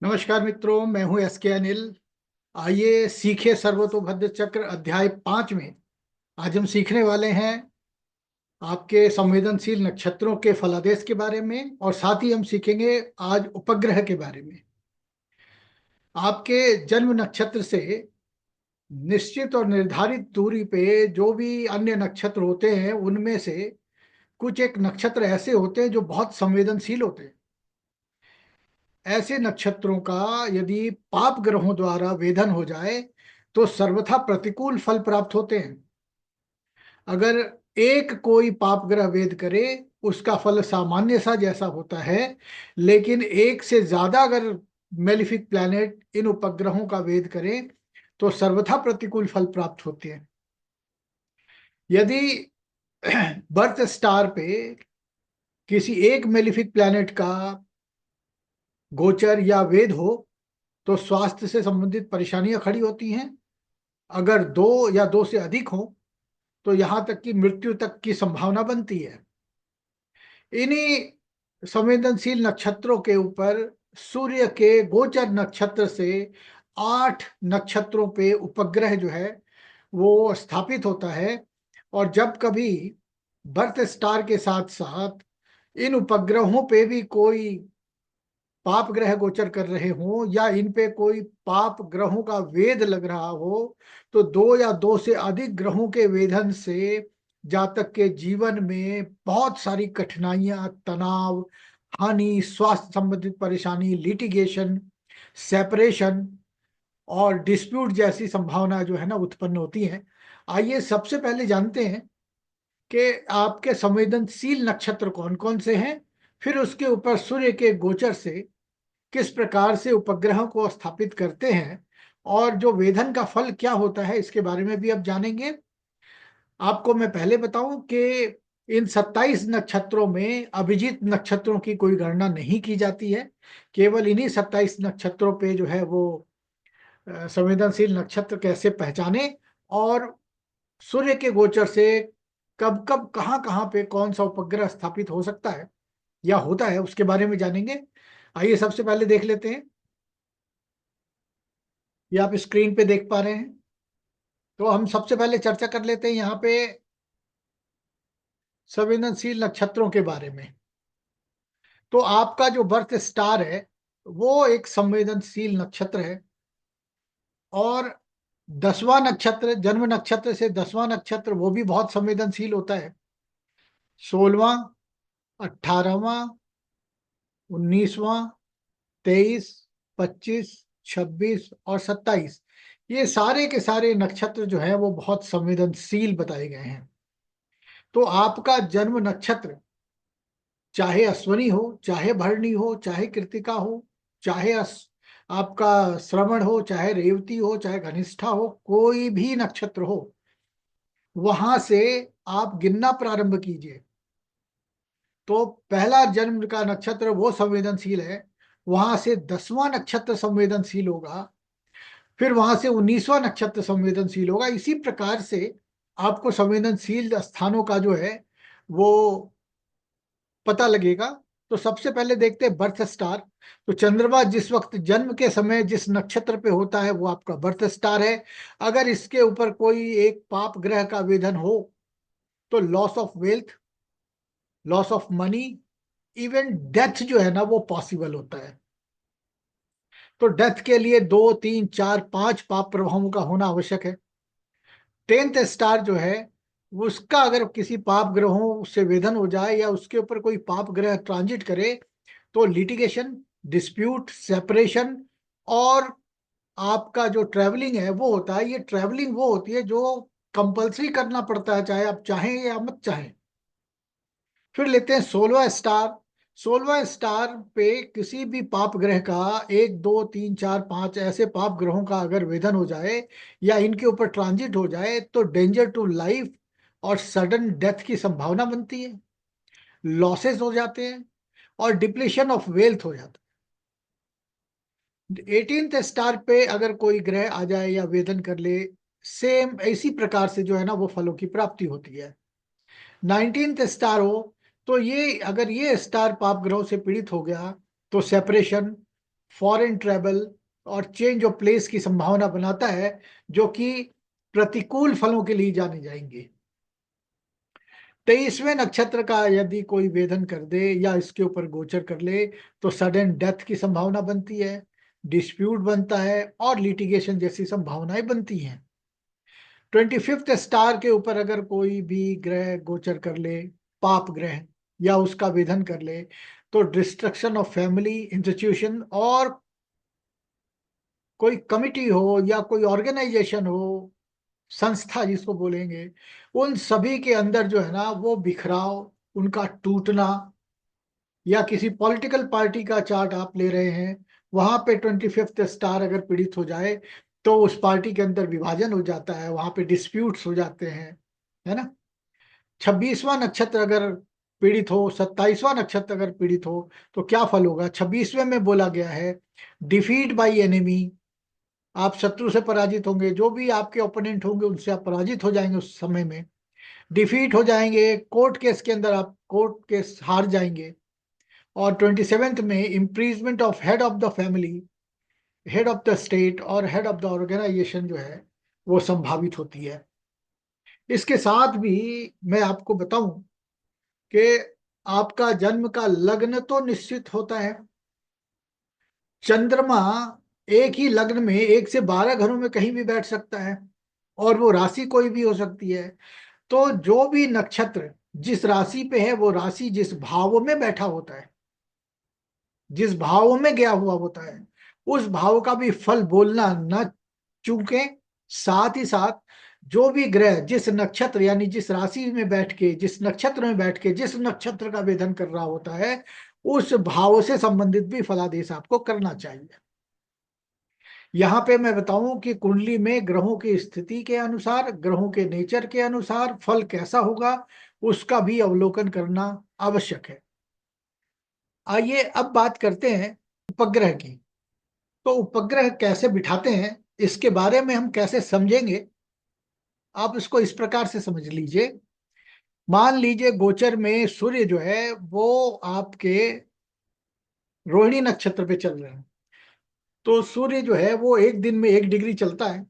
नमस्कार मित्रों, मैं हूं एस के अनिल। आइए सीखे सर्वतोभद्र चक्र अध्याय 5 में आज हम सीखने वाले हैं आपके संवेदनशील नक्षत्रों के फलादेश के बारे में, और साथ ही हम सीखेंगे आज उपग्रह के बारे में। आपके जन्म नक्षत्र से निश्चित और निर्धारित दूरी पे जो भी अन्य नक्षत्र होते हैं, उनमें से कुछ एक नक्षत्र ऐसे होते हैं जो बहुत संवेदनशील होते हैं। ऐसे नक्षत्रों का यदि पाप ग्रहों द्वारा वेधन हो जाए तो सर्वथा प्रतिकूल फल प्राप्त होते हैं। अगर एक कोई पाप ग्रह वेद करे, उसका फल सामान्य सा जैसा होता है, लेकिन एक से ज्यादा अगर मेलिफिक प्लैनेट इन उपग्रहों का वेद करें तो सर्वथा प्रतिकूल फल प्राप्त होते हैं। यदि बर्थ स्टार पे किसी एक मेलिफिक प्लैनेट का गोचर या वेद हो तो स्वास्थ्य से संबंधित परेशानियां खड़ी होती हैं। अगर दो या दो से अधिक हो तो यहां तक कि मृत्यु तक की संभावना बनती है। इन्हीं संवेदनशील नक्षत्रों के ऊपर सूर्य के गोचर नक्षत्र से 8 नक्षत्रों पे उपग्रह जो है वो स्थापित होता है। और जब कभी बर्थ स्टार के साथ साथ इन उपग्रहों पे भी कोई पाप ग्रह गोचर कर रहे हों या इन पे कोई पाप ग्रहों का वेद लग रहा हो, तो दो या दो से अधिक ग्रहों के वेधन से जातक के जीवन में बहुत सारी कठिनाइयां, तनाव, हानि, स्वास्थ्य संबंधित परेशानी, लिटिगेशन, सेपरेशन और डिस्प्यूट जैसी संभावना जो है ना उत्पन्न होती है। आइए सबसे पहले जानते हैं कि आपके संवेदनशील नक्षत्र कौन कौन से हैं, फिर उसके ऊपर सूर्य के गोचर से किस प्रकार से उपग्रह को स्थापित करते हैं और जो वेधन का फल क्या होता है इसके बारे में भी अब जानेंगे। आपको मैं पहले बताऊं कि इन 27 नक्षत्रों में अभिजीत नक्षत्रों की कोई गणना नहीं की जाती है। केवल इन्हीं 27 नक्षत्रों पे जो है वो संवेदनशील नक्षत्र कैसे पहचाने और सूर्य के गोचर से कब कब कहाँ कहाँ पे कौन सा उपग्रह स्थापित हो सकता है या होता है उसके बारे में जानेंगे। आइए सबसे पहले देख लेते हैं। ये आप स्क्रीन पे देख पा रहे हैं। तो हम सबसे पहले चर्चा कर लेते हैं यहाँ पे संवेदनशील नक्षत्रों के बारे में। तो आपका जो बर्थ स्टार है वो एक संवेदनशील नक्षत्र है, और 10वां नक्षत्र, जन्म नक्षत्र से 10वां नक्षत्र वो भी बहुत संवेदनशील होता है। 16वां, 18वां, 19वां, 23, 25, 26 और 27, ये सारे के सारे नक्षत्र जो है वो बहुत संवेदनशील बताए गए हैं। तो आपका जन्म नक्षत्र चाहे अश्वनी हो, चाहे भरणी हो, चाहे कृतिका हो, चाहे आपका श्रवण हो, चाहे रेवती हो, चाहे घनिष्ठा हो, कोई भी नक्षत्र हो, वहां से आप गिनना प्रारंभ कीजिए। तो पहला जन्म का नक्षत्र वो संवेदनशील है, वहां से 10वां नक्षत्र संवेदनशील होगा, फिर वहां से 19वां नक्षत्र संवेदनशील होगा। इसी प्रकार से आपको संवेदनशील स्थानों का जो है वो पता लगेगा। तो सबसे पहले देखते हैं बर्थ स्टार। तो चंद्रमा जिस वक्त जन्म के समय जिस नक्षत्र पे होता है वो आपका बर्थ स्टार है। अगर इसके ऊपर कोई एक पाप ग्रह का वेधन हो तो loss of wealth, loss of money, even death जो है ना वो पॉसिबल होता है। तो डेथ के लिए 2, 3, 4, 5 पाप प्रभावों का होना आवश्यक है। 10th स्टार जो है उसका अगर किसी पाप ग्रहों से वेधन हो जाए या उसके ऊपर कोई पाप ग्रह ट्रांजिट करे तो लिटिगेशन, डिस्प्यूट, सेपरेशन और आपका जो ट्रैवलिंग है वो होता है। ये ट्रैवलिंग वो होती है जो कंपलसरी करना पड़ता है, चाहे आप चाहें या मत चाहें। फिर लेते हैं 16वां स्टार। 16वां स्टार पे किसी भी पाप ग्रह का 1, 2, 3, 4, 5 ऐसे पाप ग्रहों का अगर वेधन हो जाए या इनके ऊपर ट्रांजिट हो जाए तो डेंजर टू लाइफ और सडन डेथ की संभावना बनती है, लॉसेस हो जाते हैं और डिप्लीशन ऑफ वेल्थ हो जाता है। 18th स्टार पे अगर कोई ग्रह आ जाए या वेधन कर ले, सेम इसी प्रकार से जो है ना वो फलों की प्राप्ति होती है। 19th स्टार हो तो ये अगर ये स्टार पाप ग्रहों से पीड़ित हो गया तो सेपरेशन, फॉरेन ट्रेवल और चेंज ऑफ प्लेस की संभावना बनाता है, जो कि प्रतिकूल फलों के लिए जाने जाएंगे। 23वें नक्षत्र का यदि कोई वेधन कर दे या इसके ऊपर गोचर कर ले तो सडन डेथ की संभावना बनती है, डिस्प्यूट बनता है और लिटिगेशन जैसी संभावनाएं बनती हैं। 25th स्टार के ऊपर अगर कोई भी ग्रह गोचर कर ले, पाप ग्रह, या उसका वेधन कर ले, तो डिस्ट्रक्शन ऑफ फैमिली, इंस्टीट्यूशन और कोई कमिटी हो या कोई ऑर्गेनाइजेशन हो, संस्था जिसको बोलेंगे, उन सभी के अंदर जो है ना वो बिखराव, उनका टूटना, या किसी पॉलिटिकल पार्टी का चार्ट आप ले रहे हैं, वहां पे 25th स्टार अगर पीड़ित हो जाए तो उस पार्टी के अंदर विभाजन हो जाता है, वहां पे डिस्प्यूट्स हो जाते हैं, है ना। 26वां नक्षत्र अगर पीड़ित हो, 27वां नक्षत्र अगर पीड़ित हो, तो क्या फल होगा? 26वें में बोला गया है डिफीट बाई एनिमी, आप शत्रु से पराजित होंगे, जो भी आपके ओपोनेंट होंगे उनसे आप पराजित हो जाएंगे उस समय में, डिफीट हो जाएंगे, कोर्ट केस के अंदर आप कोर्ट केस हार जाएंगे। और 27th में imprisonment of head of the family, head of the state और हेड ऑफ द ऑर्गेनाइजेशन जो है वो संभावित होती है। इसके साथ भी मैं आपको बताऊं कि आपका जन्म का लग्न तो निश्चित होता है। चंद्रमा एक ही लग्न में 1 से 12 घरों में कहीं भी बैठ सकता है, और वो राशि कोई भी हो सकती है। तो जो भी नक्षत्र जिस राशि पे है, वो राशि जिस भाव में बैठा होता है, जिस भाव में गया हुआ होता है, उस भाव का भी फल बोलना न चूके। साथ ही साथ जो भी ग्रह जिस नक्षत्र यानी जिस राशि में बैठ के, जिस नक्षत्र में बैठ के, जिस नक्षत्र का वेधन कर रहा होता है, उस भाव से संबंधित भी फलादेश आपको करना चाहिए। यहाँ पे मैं बताऊं कि कुंडली में ग्रहों की स्थिति के अनुसार, ग्रहों के नेचर के अनुसार फल कैसा होगा, उसका भी अवलोकन करना आवश्यक है। आइए अब बात करते हैं उपग्रह की। तो उपग्रह कैसे बिठाते हैं, इसके बारे में हम कैसे समझेंगे, आप इसको इस प्रकार से समझ लीजिए। मान लीजिए गोचर में सूर्य जो है वो आपके रोहिणी नक्षत्र पे चल रहे हैं, तो सूर्य जो है वो एक दिन में 1 डिग्री चलता है,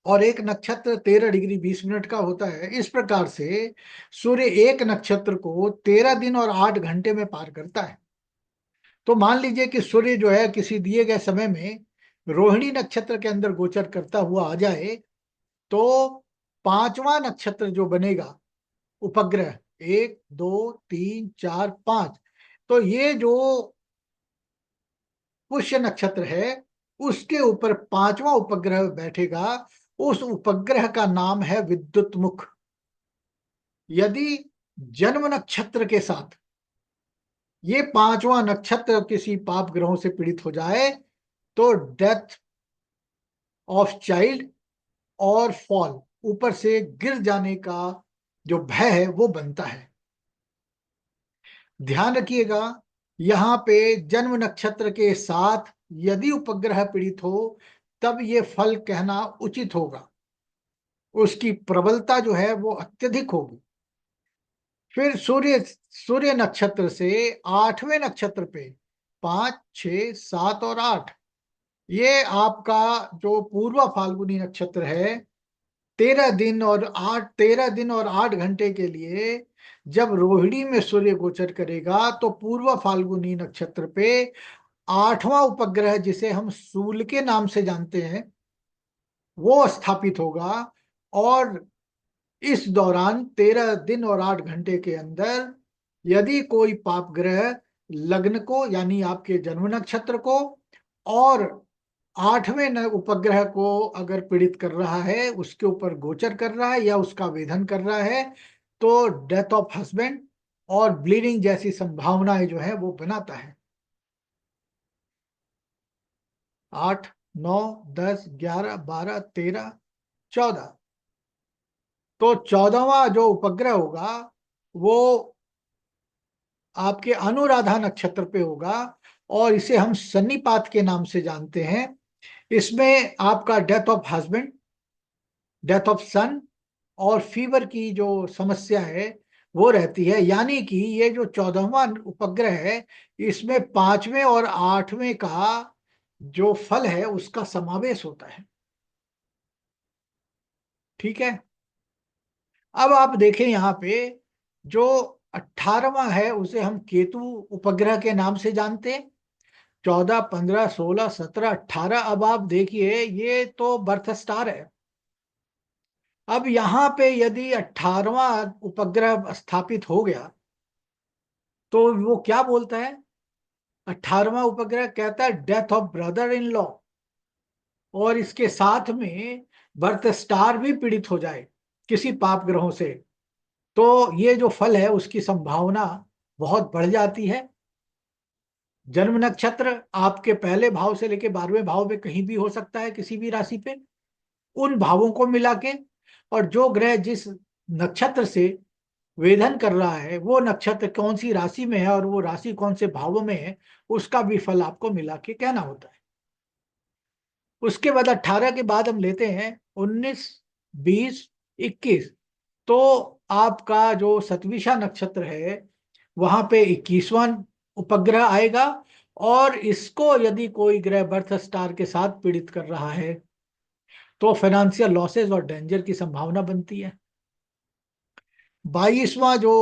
और एक नक्षत्र 13 डिग्री 20 मिनट का होता है। इस प्रकार से सूर्य एक नक्षत्र को 13 दिन और 8 घंटे में पार करता है। तो मान लीजिए कि सूर्य जो है किसी दिए गए समय में रोहिणी नक्षत्र के अंदर गोचर करता हुआ आ जाए, तो पांचवा नक्षत्र जो बनेगा उपग्रह, 1 2 3 4 5, तो ये जो पुष्य नक्षत्र है उसके ऊपर पांचवा उपग्रह बैठेगा। उस उपग्रह का नाम है विद्युत मुख। यदि जन्म नक्षत्र के साथ ये पांचवा नक्षत्र किसी पाप ग्रहों से पीड़ित हो जाए, तो डेथ ऑफ चाइल्ड और फॉल, ऊपर से गिर जाने का जो भय है वो बनता है। ध्यान रखिएगा, यहाँ पे जन्म नक्षत्र के साथ यदि उपग्रह पीड़ित हो तब ये फल कहना उचित होगा, उसकी प्रबलता जो है वो अत्यधिक होगी। फिर सूर्य, सूर्य नक्षत्र से 8वें नक्षत्र पे, 5 6 7 और 8, ये आपका जो पूर्व फाल्गुनी नक्षत्र है, 13 दिन और 8 घंटे के लिए जब रोहिणी में सूर्य गोचर करेगा, तो पूर्व फाल्गुनी नक्षत्र पे 8वां उपग्रह जिसे हम सूल के नाम से जानते हैं वो स्थापित होगा। और इस दौरान 13 दिन और 8 घंटे के अंदर यदि कोई पाप ग्रह लग्न को यानी आपके जन्म नक्षत्र को और 8वें उपग्रह को अगर पीड़ित कर रहा है, उसके ऊपर गोचर कर रहा है या उसका वेधन कर रहा है, तो डेथ ऑफ हस्बैंड और ब्लीडिंग जैसी संभावनाएं जो है वो बनाता है। 8 9 10 11 12 13 14, तो 14वां जो उपग्रह होगा वो आपके अनुराधा नक्षत्र पे होगा, और इसे हम सन्निपात के नाम से जानते हैं। इसमें आपका death of husband, death of son और फीवर की जो समस्या है वो रहती है। यानी कि ये जो 14वां उपग्रह है, इसमें 5वें और 8वें का जो फल है उसका समावेश होता है। ठीक है। अब आप देखें यहाँ पे, जो 18वां है उसे हम केतु उपग्रह के नाम से जानते हैं। 14, 15, 16, 17, 18, अब आप देखिए ये तो बर्थ स्टार है। अब यहाँ पे यदि 18वां उपग्रह स्थापित हो गया तो वो क्या बोलता है? 18वां उपग्रह कहता है death of brother in law, और इसके साथ में बर्थ स्टार भी पीड़ित हो जाए किसी पाप ग्रहों से, तो ये जो फल है उसकी संभावना बहुत बढ़ जाती है। जन्म नक्षत्र आपके पहले भाव से लेके 12वें भाव में कहीं भी हो सकता है, किसी भी राशि पे। उन भावों को मिला के, और जो ग्रह जिस नक्षत्र से वेधन कर रहा है वो नक्षत्र कौन सी राशि में है और वो राशि कौन से भावों में है, उसका भी फल आपको मिला के कहना होता है। उसके बाद 18 के बाद हम लेते हैं 19, 20, 21। तो आपका जो सतविशा नक्षत्र है वहां पे 21वां उपग्रह आएगा, और इसको यदि कोई ग्रह बर्थ स्टार के साथ पीड़ित कर रहा है तो फाइनेंशियल लॉसेस और डेंजर की संभावना बनती है। 22वां जो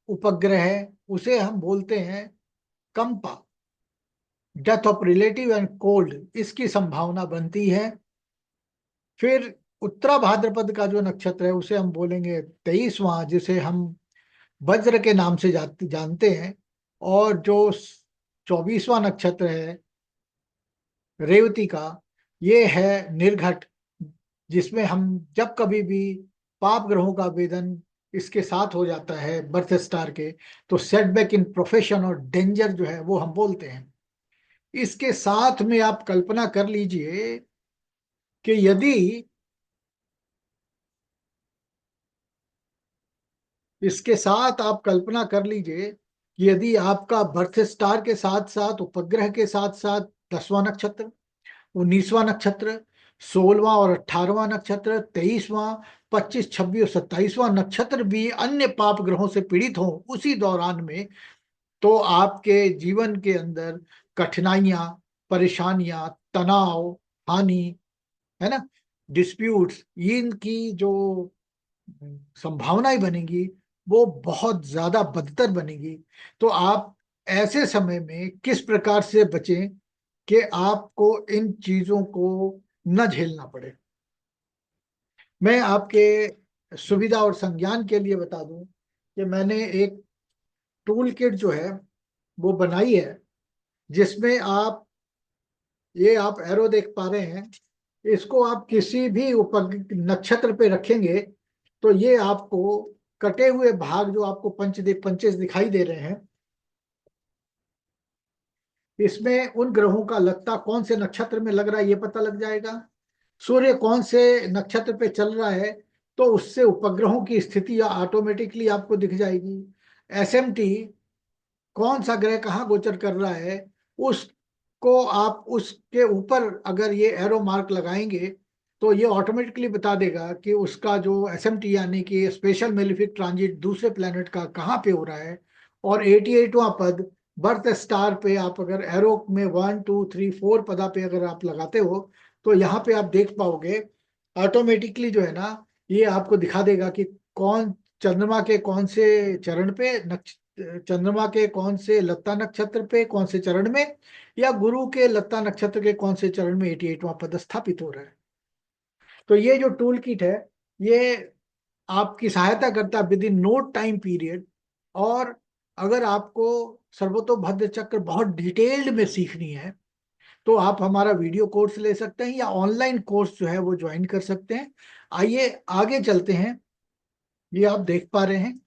उपग्रह है उसे हम बोलते हैं कंपा, death of relative and cold, इसकी संभावना बनती है। फिर उत्तरा भाद्रपद का जो नक्षत्र है उसे हम बोलेंगे 23वां, जिसे हम वज्र के नाम से जानते हैं। और जो 24वां नक्षत्र है रेवती का, ये है निर्घट, जिसमें हम जब कभी भी पाप ग्रहों का वेदन इसके साथ हो जाता है बर्थ स्टार के, तो सेटबैक इन प्रोफेशन और डेंजर जो है वो हम बोलते हैं। इसके साथ में आप कल्पना कर लीजिए कि यदि इसके साथ आप कल्पना कर लीजिए कि यदि आपका बर्थ स्टार के साथ साथ उपग्रह के साथ साथ 10वां नक्षत्र, 19वां नक्षत्र, 16वां और 18वां नक्षत्र, 23वां, 25, 26 और 27वां नक्षत्र भी अन्य पाप ग्रहों से पीड़ित हो उसी दौरान में, तो आपके जीवन के अंदर कठिनाइयां, परेशानियां, तनाव, हानि, है ना, डिस्प्यूट्स, इनकी जो संभावनाएं बनेगी वो बहुत ज्यादा बदतर बनेगी। तो आप ऐसे समय में किस प्रकार से बचें कि आपको इन चीजों को न झेलना पड़े। मैं आपके सुविधा और संज्ञान के लिए बता दूं कि मैंने एक टूल किट जो है वो बनाई है, जिसमें आप, ये आप एरो देख पा रहे हैं, इसको आप किसी भी उप नक्षत्र पे रखेंगे तो ये आपको कटे हुए भाग जो आपको पंचेस दिखाई दे रहे हैं, इसमें उन ग्रहों का लगता कौन से नक्षत्र में लग रहा है ये पता लग जाएगा। सूर्य कौन से नक्षत्र पे चल रहा है तो उससे उपग्रहों की स्थिति ऑटोमेटिकली आपको दिख जाएगी। एसएमटी कौन सा ग्रह कहाँ गोचर कर रहा है उसको आप उसके ऊपर अगर ये एरो मार्क लगाएंगे तो ये ऑटोमेटिकली बता देगा कि उसका जो एसएमटी यानी कि स्पेशल मेलिफिक ट्रांजिट दूसरे प्लेनेट का कहाँ पे हो रहा है। और 88वां पद बर्थ स्टार पे आप अगर एरो में 1, 2, 3, 4 पदा पे अगर आप लगाते हो तो यहाँ पे आप देख पाओगे ऑटोमेटिकली जो है ना, ये आपको दिखा देगा कि कौन चंद्रमा के कौन से चरण पे, चंद्रमा के कौन से लत्ता नक्षत्र पे कौन से चरण में, या गुरु के लत्ता नक्षत्र के कौन से चरण में 88वां पद स्थापित हो रहा है। तो ये जो टूल किट है ये आपकी सहायता करता है within no time period. और अगर आपको सर्वतोभद्र चक्र बहुत डिटेल्ड में सीखनी है तो आप हमारा वीडियो कोर्स ले सकते हैं या ऑनलाइन कोर्स जो है वो ज्वाइन कर सकते हैं। आइए आगे चलते हैं। ये आप देख पा रहे हैं,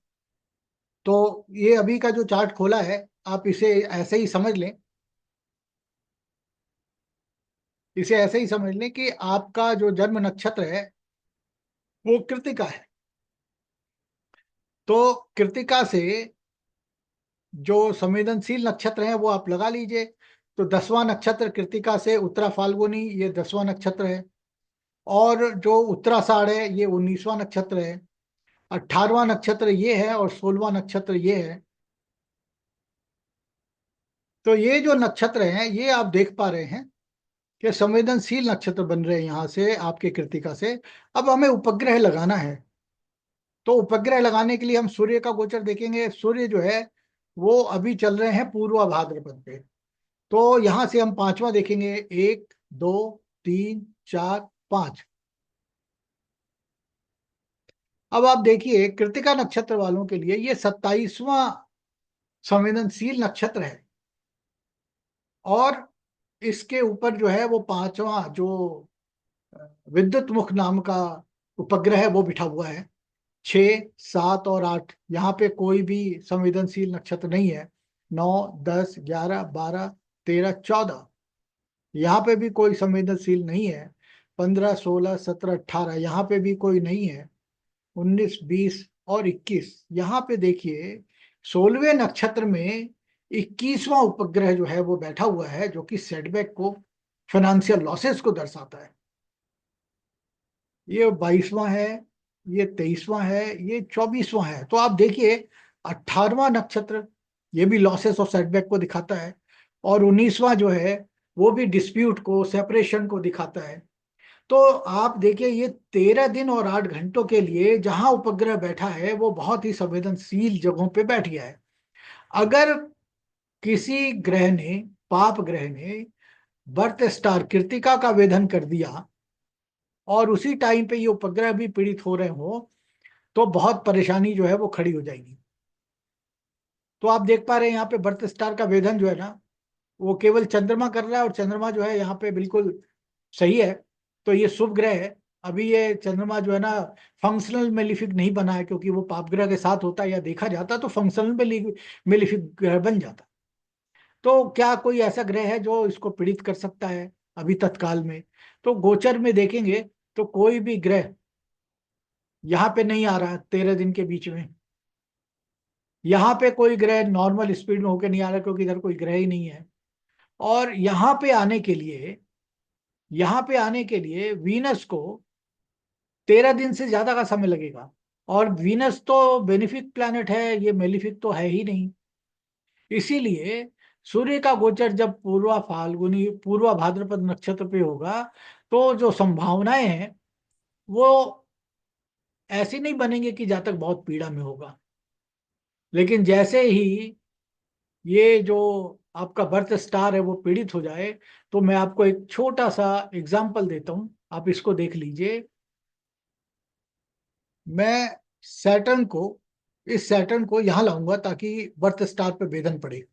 तो ये अभी का जो चार्ट खोला है आप इसे ऐसे ही समझ लें, इसे ऐसे ही समझ लें कि आपका जो जन्म नक्षत्र है वो कृतिका है। तो कृतिका से जो संवेदनशील नक्षत्र है वो आप लगा लीजिए। तो 10वां नक्षत्र कृतिका से उत्तरा फाल्गुनी, ये 10वां नक्षत्र है। और जो उत्तराषाढ़ है ये 19वां नक्षत्र है। 18वां नक्षत्र ये है और 16वां नक्षत्र ये है। तो ये जो नक्षत्र हैं ये आप देख पा रहे हैं, ये संवेदनशील नक्षत्र बन रहे हैं यहाँ से आपके कृत्तिका से। अब हमें उपग्रह लगाना है, तो उपग्रह लगाने के लिए हम सूर्य का गोचर देखेंगे। सूर्य जो है वो अभी चल रहे हैं पूर्वा भाद्रपद पे। तो यहां से हम पांचवा देखेंगे, एक, दो, तीन, चार, पांच। अब आप देखिए कृत्तिका नक्षत्र वालों के लिए ये 27वां संवेदनशील नक्षत्र है। और इसके ऊपर जो है वो पांचवा जो विद्युत मुख नाम का उपग्रह है वो बिठा हुआ है। 6, 7 और 8 यहाँ पे कोई भी संवेदनशील नक्षत्र नहीं है। 9, 10, 11, 12, 13, 14 यहाँ पे भी कोई संवेदनशील नहीं है। 15, 16, 17, 18 यहाँ पे भी कोई नहीं है। 19, 20 और 21 यहाँ पे देखिए 16वें नक्षत्र में 21वां उपग्रह जो है वो बैठा हुआ है, जो कि सेटबैक को, फाइनेंशियल लॉसेस को दर्शाता है। ये 22वां है, ये 23वां है, ये 24वां है। तो आप देखिए 18वां नक्षत्र ये भी लॉसेस और सेटबैक को दिखाता है। और 19वां जो है वो भी डिस्प्यूट को, सेपरेशन को दिखाता है। तो आप देखिए ये 13 दिन और 8 घंटों के लिए जहां उपग्रह बैठा है वो बहुत ही संवेदनशील जगहों पे बैठ गया है। अगर किसी ग्रह ने, पाप ग्रह ने, बर्थ स्टार कृत्तिका का वेधन कर दिया और उसी टाइम पे ये उपग्रह भी पीड़ित हो रहे हो, तो बहुत परेशानी जो है वो खड़ी हो जाएगी। तो आप देख पा रहे हैं यहाँ पे बर्थ स्टार का वेधन जो है ना, वो केवल चंद्रमा कर रहा है, और चंद्रमा जो है यहाँ पे बिल्कुल सही है। तो ये शुभ ग्रह है। अभी ये चंद्रमा जो है ना फंक्शनल मेलिफिक नहीं बना है, क्योंकि वो पाप ग्रह के साथ होता या देखा जाता तो फंक्शनल मेलिफिक ग्रह बन जाता। तो क्या कोई ऐसा ग्रह है जो इसको पीड़ित कर सकता है अभी तत्काल में? तो गोचर में देखेंगे तो कोई भी ग्रह यहाँ पे नहीं आ रहा 13 दिन के बीच में। यहाँ पे कोई ग्रह नॉर्मल स्पीड में होकर नहीं आ रहा, क्योंकि इधर कोई ग्रह ही नहीं है। और यहाँ पे आने के लिए वीनस को 13 दिन से ज्यादा का समय लगेगा। और वीनस तो बेनिफिक प्लैनेट है, ये मेलिफिक तो है ही नहीं। इसीलिए सूर्य का गोचर जब पूर्वा फाल्गुनी, पूर्वा भाद्रपद नक्षत्र पे होगा, तो जो संभावनाएं हैं वो ऐसी नहीं बनेंगे कि जातक बहुत पीड़ा में होगा। लेकिन जैसे ही ये जो आपका बर्थ स्टार है वो पीड़ित हो जाए, तो मैं आपको एक छोटा सा एग्जाम्पल देता हूं, आप इसको देख लीजिए। मैं सैटर्न को, इस सैटर्न को यहां लाऊंगा ताकि बर्थ स्टार पे भेदन पड़े।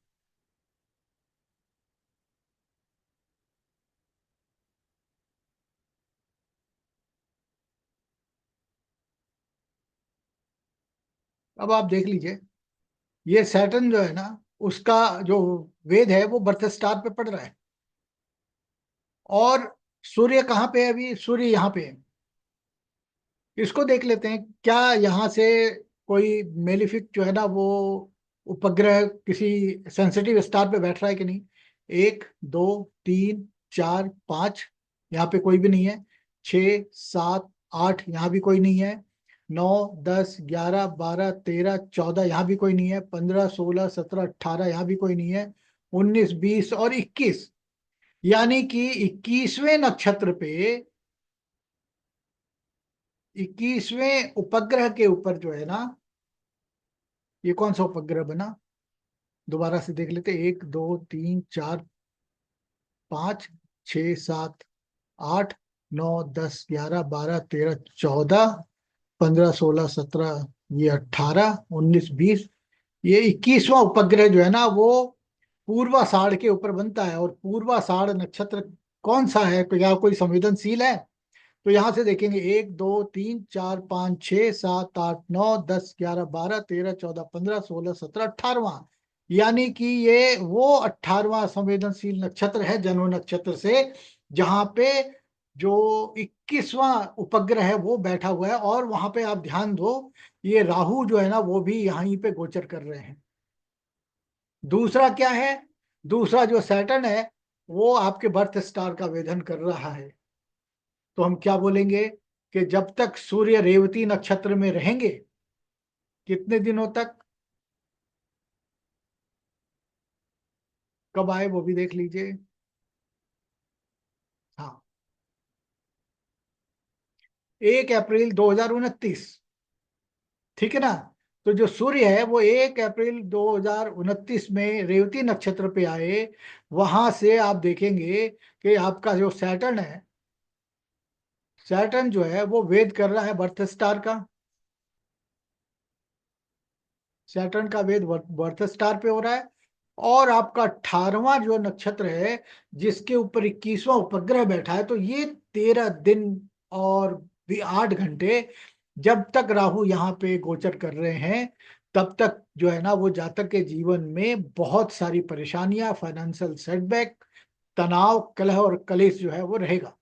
अब आप देख लीजिए, ये सैटर्न जो है ना, उसका जो वेद है वो बर्थ स्टार पे पड़ रहा है। और सूर्य कहाँ पे है? अभी सूर्य यहाँ पे है। इसको देख लेते हैं, क्या यहाँ से कोई मेलिफिक जो है ना वो उपग्रह किसी सेंसिटिव स्टार पे बैठ रहा है कि नहीं। एक, दो, तीन, चार, पाँच, यहाँ पे कोई भी नहीं है। 6, 7, 8 यहाँ भी कोई नहीं है। 9, 10, 11, 12, 13, 14 यहाँ भी कोई नहीं है। 15, 16, 17, 18 यहाँ भी कोई नहीं है। 19, 20 और 21, यानी कि 21वें नक्षत्र पे, 21वें उपग्रह के ऊपर जो है ना, ये कौन सा उपग्रह बना, दोबारा से देख लेते। 1, 2, 3, 4, 5, 6, 7, 8, 9, 10, 11, 12, 13, 14, 15, 16, 17, ये 18, 19, 20, ये 21वां उपग्रह जो है ना वो पूर्वाषाढ़ के ऊपर बनता है। और पूर्वाषाढ़ नक्षत्र कौन सा है, क्या कोई संवेदनशील है? तो यहां से देखेंगे, 1, 2, 3, 4, 5, 6, 7, 8, 9, 10, 11, 12, 13, 14, 15, 16, 17, 18वां, यानी कि ये वो 18वां संवेदनशील नक्षत्र है जन्म नक्षत्र से, जहां पे जो 21वां उपग्रह है वो बैठा हुआ है। और वहां पे आप ध्यान दो, ये राहु जो है ना वो भी यहीं पे गोचर कर रहे हैं। दूसरा क्या है? दूसरा जो सैटर्न है वो आपके बर्थ स्टार का वेधन कर रहा है। तो हम क्या बोलेंगे कि जब तक सूर्य रेवती नक्षत्र में रहेंगे, कितने दिनों तक, कब आए वो भी देख लीजिए। हाँ, 1 अप्रैल 2029, ठीक है ना। तो जो सूर्य है वो 1 अप्रैल 2029 में रेवती नक्षत्र पे आए। वहां से आप देखेंगे कि आपका जो सैटर्न है, सैटर्न जो है वो वेद कर रहा है बर्थ स्टार का। सैटर्न का वेद बर्थ स्टार पे हो रहा है। और आपका 18वां जो नक्षत्र है, जिसके ऊपर 21वां उपग्रह बैठा है, तो ये 13 दिन और भी 8 घंटे जब तक राहु यहाँ पे गोचर कर रहे हैं, तब तक जो है ना वो जातक के जीवन में बहुत सारी परेशानियां, फाइनेंशियल सेटबैक, तनाव, कलह और कलेश जो है वो रहेगा।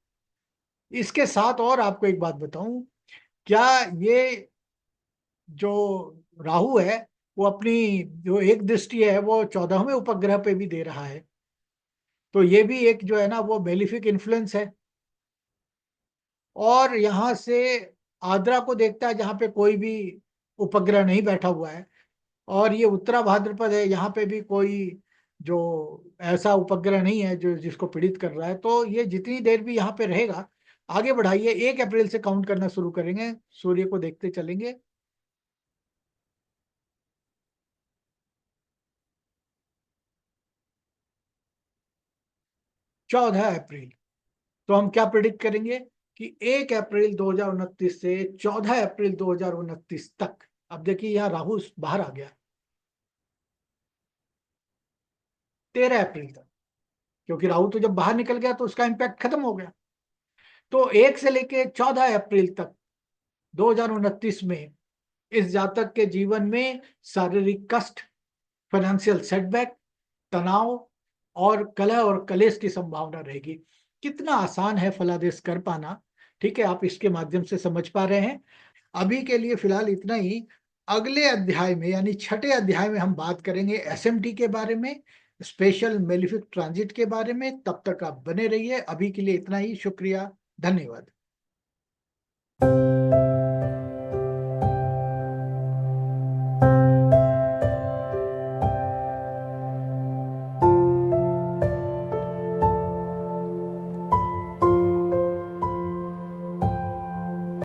इसके साथ और आपको एक बात बताऊं, क्या ये जो राहु है वो अपनी जो एक दृष्टि है वो 14वें उपग्रह पे भी दे रहा है। तो ये भी एक जो है ना वो बेनिफिक इन्फ्लुएंस है। और यहाँ से आद्रा को देखता है जहाँ पे कोई भी उपग्रह नहीं बैठा हुआ है। और ये उत्तरा भाद्रपद है, यहाँ पे भी कोई जो ऐसा उपग्रह नहीं है जो जिसको पीड़ित कर रहा है। तो ये जितनी देर भी यहाँ पे रहेगा, आगे बढ़ाइए, 1 अप्रैल से काउंट करना शुरू करेंगे, सूर्य को देखते चलेंगे। 14 अप्रैल। तो हम क्या प्रिडिक्ट करेंगे कि 1 अप्रैल 2029 से 14 अप्रैल 2029 तक। अब देखिए यहाँ राहु बाहर आ गया, 13 अप्रैल तक, क्योंकि राहु तो जब बाहर निकल गया तो उसका इंपैक्ट खत्म हो गया। तो 1 से लेके 14 अप्रैल तक 2029 में इस जातक के जीवन में शारीरिक कष्ट, फाइनेंशियल सेटबैक, तनाव और कलह और कलेश की संभावना रहेगी। कितना आसान है फलादेश कर पाना। ठीक है, आप इसके माध्यम से समझ पा रहे हैं। अभी के लिए फिलहाल इतना ही। अगले अध्याय में यानी छठे अध्याय में हम बात करेंगे एसएमटी के बारे में, स्पेशल मेलिफिक ट्रांजिट के बारे में। तब तक आप बने रहिए। अभी के लिए इतना ही। शुक्रिया, धन्यवाद।